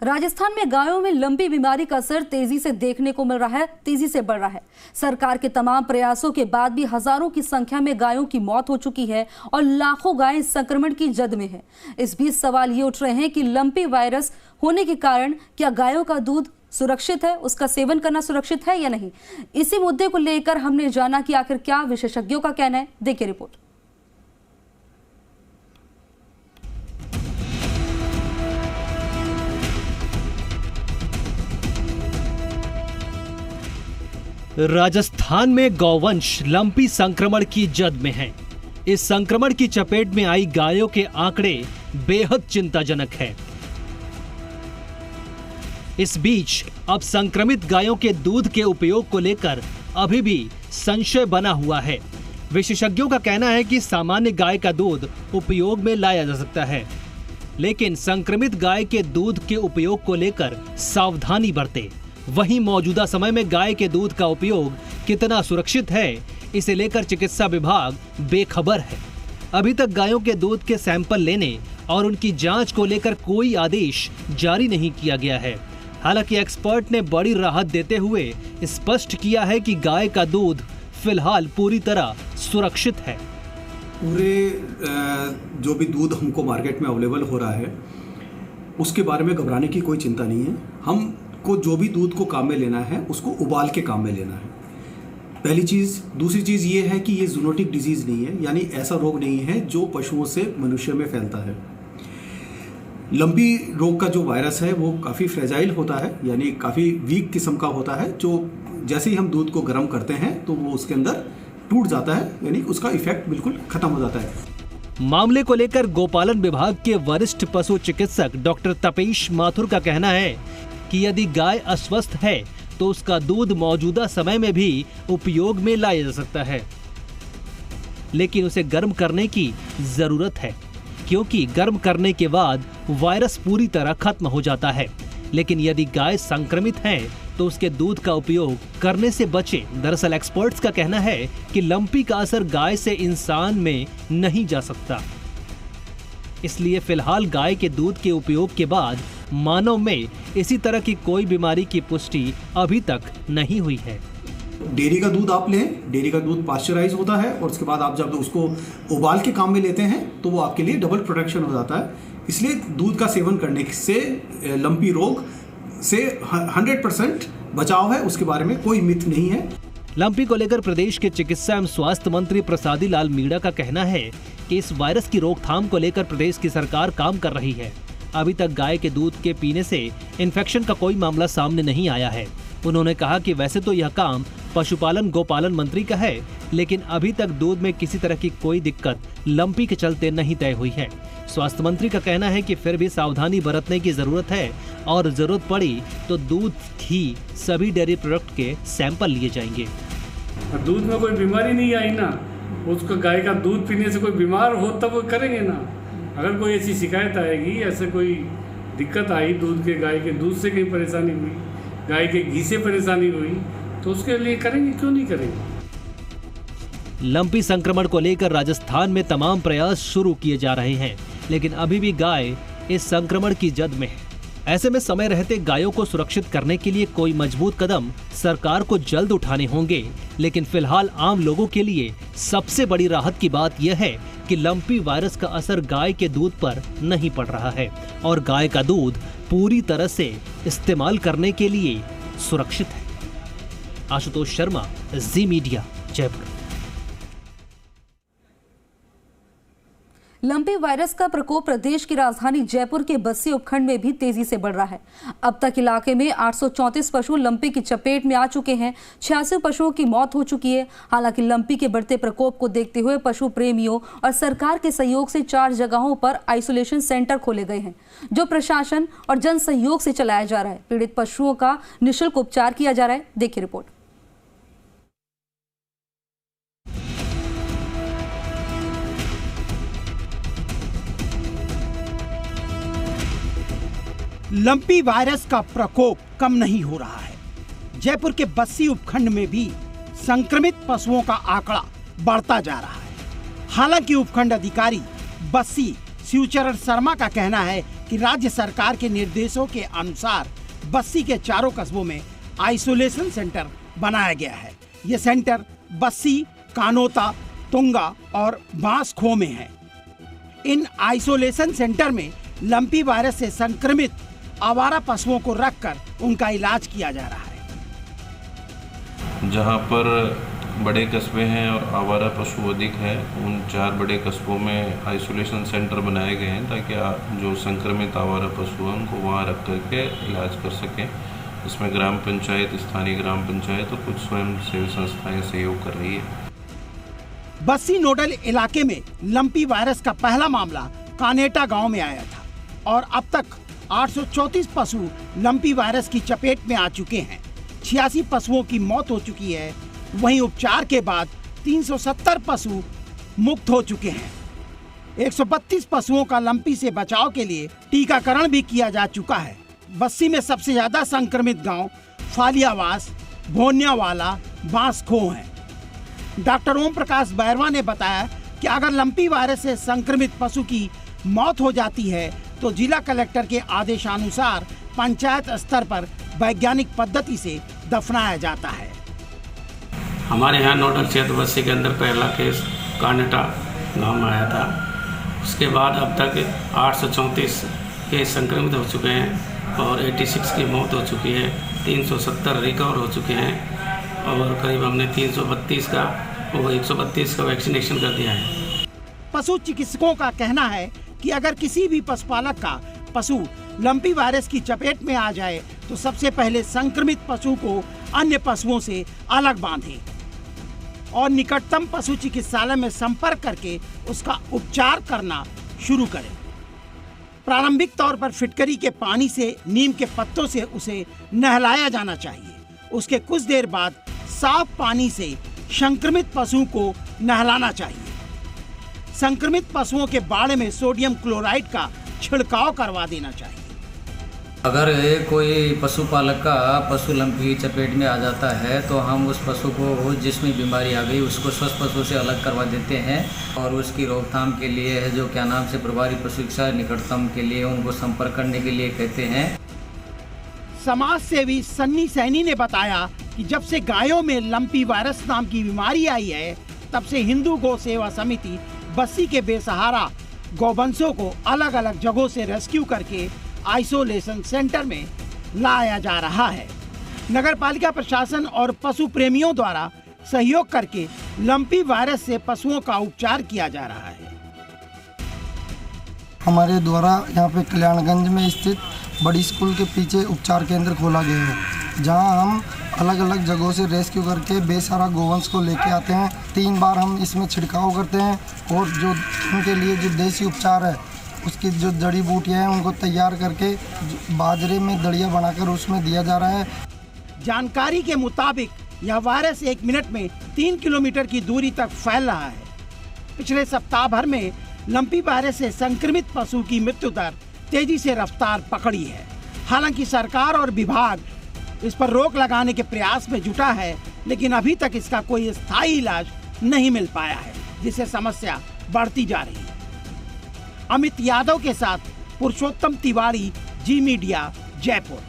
राजस्थान में गायों में लंपी बीमारी का असर तेजी से देखने को मिल रहा है, तेजी से बढ़ रहा है। सरकार के तमाम प्रयासों के बाद भी हजारों की संख्या में गायों की मौत हो चुकी है और लाखों गायें संक्रमण की जद में है। इस बीच सवाल ये उठ रहे हैं कि लंपी वायरस होने के कारण क्या गायों का दूध सुरक्षित है, उसका सेवन करना सुरक्षित है या नहीं। इसी मुद्दे को लेकर हमने जाना कि आखिर क्या विशेषज्ञों का कहना है। देखिए रिपोर्ट। राजस्थान में गौवंश लंपी संक्रमण की जद में है। इस संक्रमण की चपेट में आई गायों के आंकड़े बेहद चिंताजनक हैं। इस बीच अब संक्रमित गायों के दूध के उपयोग को लेकर अभी भी संशय बना हुआ है। विशेषज्ञों का कहना है कि सामान्य गाय का दूध उपयोग में लाया जा सकता है, लेकिन संक्रमित गाय के दूध के उपयोग को लेकर सावधानी बरतें। वहीं मौजूदा समय में गाय के दूध का उपयोग कितना सुरक्षित है, इसे लेकर चिकित्सा विभाग बेखबर है। अभी तक गायों के दूध के सैंपल लेने और उनकी जांच को लेकर कोई आदेश जारी नहीं किया गया है। हालांकि एक्सपर्ट ने बड़ी राहत देते हुए स्पष्ट किया है कि गाय का दूध फिलहाल पूरी तरह सुरक्षित है। पूरे जो भी दूध हमको मार्केट में अवेलेबल हो रहा है उसके बारे में घबराने की कोई चिंता नहीं है। हमको जो भी दूध को काम में लेना है उसको उबाल के काम में लेना है, पहली चीज़। दूसरी चीज़ ये है कि ये जूनोटिक डिजीज़ नहीं है, यानी ऐसा रोग नहीं है जो पशुओं से मनुष्य में फैलता है। लंपी रोग का जो वायरस है वो काफ़ी फ्रेजाइल होता है, यानी काफ़ी वीक किस्म का होता है, जो जैसे ही हम दूध को गर्म करते हैं तो वो उसके अंदर टूट जाता है, यानी उसका इफेक्ट बिल्कुल खत्म हो जाता है। मामले को लेकर गोपालन विभाग के वरिष्ठ पशु चिकित्सक डॉक्टर तपेश माथुर का कहना है कि यदि गाय अस्वस्थ है तो उसका दूध मौजूदा समय में भी उपयोग में लाया जा सकता है, लेकिन उसे गर्म करने की जरूरत है, क्योंकि गर्म करने के बाद वायरस पूरी तरह खत्म हो जाता है। लेकिन यदि गाय संक्रमित है तो उसके दूध का उपयोग करने से बचें। दरअसल एक्सपर्ट्स का कहना है कि लंपी का असर गाय से इंसान में नहीं जा सकता, इसलिए फिलहाल गाय के दूध के उपयोग के बाद मानव में इसी तरह की कोई बीमारी की पुष्टि अभी तक नहीं हुई है। डेयरी का दूध आप लें, डेयरी का दूध पास्चराइज होता है और उसके बाद आप जब उसको उबाल के काम में लेते हैं तो वो आपके लिए डबल प्रोटेक्शन हो जाता है। इसलिए दूध का सेवन करने से लंपी रोग से 100% बचाव है, उसके बारे में कोई मिथ नहीं है। लंपी को लेकर प्रदेश के चिकित्सा एवं स्वास्थ्य मंत्री प्रसादी लाल मीणा का कहना है कि इस वायरस की रोकथाम को लेकर प्रदेश की सरकार काम कर रही है। अभी तक गाय के दूध के पीने से इन्फेक्शन का कोई मामला सामने नहीं आया है। उन्होंने कहा कि वैसे तो यह काम पशुपालन गोपालन मंत्री का है, लेकिन अभी तक दूध में किसी तरह की कोई दिक्कत लंपी के चलते नहीं तय हुई है। स्वास्थ्य मंत्री का कहना है कि फिर भी सावधानी बरतने की जरूरत है और जरूरत पड़ी तो दूध, घी, सभी डेयरी प्रोडक्ट के सैंपल लिए जाएंगे। दूध में कोई बीमारी नहीं आई ना, उसको गाय का दूध पीने से कोई बीमार हो तब वो करेंगे ना। अगर कोई ऐसी शिकायत आएगी, ऐसे कोई दिक्कत आई, दूध के गाय के दूध से कहीं परेशानी हुई, गाय के घी से परेशानी हुई, तो उसके लिए करेंगे, क्यों नहीं करेंगे। लंपी संक्रमण को लेकर राजस्थान में तमाम प्रयास शुरू किए जा रहे हैं, लेकिन अभी भी गाय इस संक्रमण की जद में है। ऐसे में समय रहते गायों को सुरक्षित करने के लिए कोई मजबूत कदम सरकार को जल्द उठाने होंगे। लेकिन फिलहाल आम लोगों के लिए सबसे बड़ी राहत की बात यह है कि लंपी वायरस का असर गाय के दूध पर नहीं पड़ रहा है और गाय का दूध पूरी तरह से इस्तेमाल करने के लिए सुरक्षित है। आशुतोष शर्मा, जी मीडिया, जयपुर। लंपी वायरस का प्रकोप प्रदेश की राजधानी जयपुर के बस्सी उपखंड में भी तेजी से बढ़ रहा है। अब तक इलाके में 834 पशु लंपी की चपेट में आ चुके हैं। 86 पशुओं की मौत हो चुकी है। हालांकि लंपी के बढ़ते प्रकोप को देखते हुए पशु प्रेमियों और सरकार के सहयोग से 4 जगहों पर आइसोलेशन सेंटर खोले गए हैं, जो प्रशासन और जन सहयोग से चलाया जा रहा है। पीड़ित पशुओं का निःशुल्क उपचार किया जा रहा है। देखिए रिपोर्ट। लंपी वायरस का प्रकोप कम नहीं हो रहा है। जयपुर के बस्सी उपखंड में भी संक्रमित पशुओं का आंकड़ा बढ़ता जा रहा है। हालांकि उपखंड अधिकारी बस्सी शिवचरण शर्मा का कहना है कि राज्य सरकार के निर्देशों के अनुसार बस्सी के चारों कस्बों में आइसोलेशन सेंटर बनाया गया है। ये सेंटर बस्सी, कानोता, तुंगा और बांसखो में है। इन आइसोलेशन सेंटर में लंपी वायरस से संक्रमित आवारा पशुओं को रखकर उनका इलाज किया जा रहा है। जहां पर बड़े कस्बे हैं और आवारा पशु अधिक है, उन 4 बड़े कस्बों में आइसोलेशन सेंटर बनाए गए हैं ताकि जो संक्रमित आवारा पशु हैं उनको वहां रख करके इलाज कर सकें। इसमें ग्राम पंचायत, स्थानीय ग्राम पंचायत और कुछ स्वयं सेवी संस्थाएं सहयोग कर रही है। बस्सी नोडल इलाके में लंपी वायरस का पहला मामला कानेटा गांव में आया था और अब तक 834 पशु लंपी वायरस की चपेट में आ चुके हैं। 86 पशुओं की मौत हो चुकी है। वहीं उपचार के बाद 370 पशु मुक्त हो चुके हैं। 132 पशुओं का लंपी से बचाव के लिए टीकाकरण भी किया जा चुका है। बस्सी में सबसे ज्यादा संक्रमित गांव फालियावास, भोनियावाला, बांसखो हैं। डॉक्टर ओम प्रकाश बैरवा ने बताया कि अगर लंपी वायरस से संक्रमित पशु की मौत हो जाती है तो जिला कलेक्टर के आदेशानुसार पंचायत स्तर पर वैज्ञानिक पद्धति से दफनाया जाता है। हमारे यहाँ नोडल क्षेत्र बस्सी के अंदर पहला केस कानेटा गांव में आया था। उसके बाद अब तक 834 केस संक्रमित हो चुके हैं और 86 की मौत हो चुकी है। 370 रिकवर हो चुके हैं और करीब हमने 132 का वैक्सीनेशन कर दिया है। पशु चिकित्सकों का कहना है कि अगर किसी भी पशुपालक का पशु लंपी वायरस की चपेट में आ जाए तो सबसे पहले संक्रमित पशु को अन्य पशुओं से अलग बांधे और निकटतम पशु चिकित्सालय में संपर्क करके उसका उपचार करना शुरू करें। प्रारंभिक तौर पर फिटकरी के पानी से, नीम के पत्तों से उसे नहलाया जाना चाहिए। उसके कुछ देर बाद साफ पानी से संक्रमित पशु को नहलाना चाहिए। संक्रमित पशुओं के बाड़े में सोडियम क्लोराइड का छिड़काव करवा देना चाहिए। अगर कोई पशुपालक का पशु लंपी की चपेट में आ जाता है तो हम उस पशु को जिसमें बीमारी आ गई उसको स्वस्थ पशु से अलग करवा देते हैं और उसकी रोकथाम के लिए है जो से प्रभारी पशु चिकित्सा निकटतम के लिए उनको संपर्क करने के लिए कहते हैं। समाज सेवी सन्नी सैनी ने बताया कि जब से गायों में लंपी वायरस नाम की बीमारी आई है तब से हिंदू गौ सेवा समिति बस्सी के बेसहारा गौवंशों को अलग अलग जगहों से रेस्क्यू करके आइसोलेशन सेंटर में लाया जा रहा है। नगर पालिका प्रशासन और पशु प्रेमियों द्वारा सहयोग करके लंपी वायरस से पशुओं का उपचार किया जा रहा है। हमारे द्वारा यहाँ पे कल्याणगंज में स्थित बड़ी स्कूल के पीछे उपचार केंद्र खोला गया है, जहाँ हम अलग अलग जगहों से रेस्क्यू करके बेसहारा गोवंश को लेके आते हैं। 3 बार हम इसमें छिड़काव करते हैं और जो उनके लिए जो देसी उपचार है उसकी जो जड़ी बूटियाँ हैं उनको तैयार करके बाजरे में दड़िया बनाकर उसमें दिया जा रहा है। जानकारी के मुताबिक यह वायरस 1 मिनट में 3 किलोमीटर की दूरी तक फैल रहा है। पिछले सप्ताह भर में लंपी वायरस से संक्रमित पशु की मृत्यु दर तेजी से रफ्तार पकड़ी है। हालांकि सरकार और विभाग इस पर रोक लगाने के प्रयास में जुटा है, लेकिन अभी तक इसका कोई स्थायी इलाज नहीं मिल पाया है, जिससे समस्या बढ़ती जा रही है। अमित यादव के साथ पुरुषोत्तम तिवारी, जी मीडिया, जयपुर।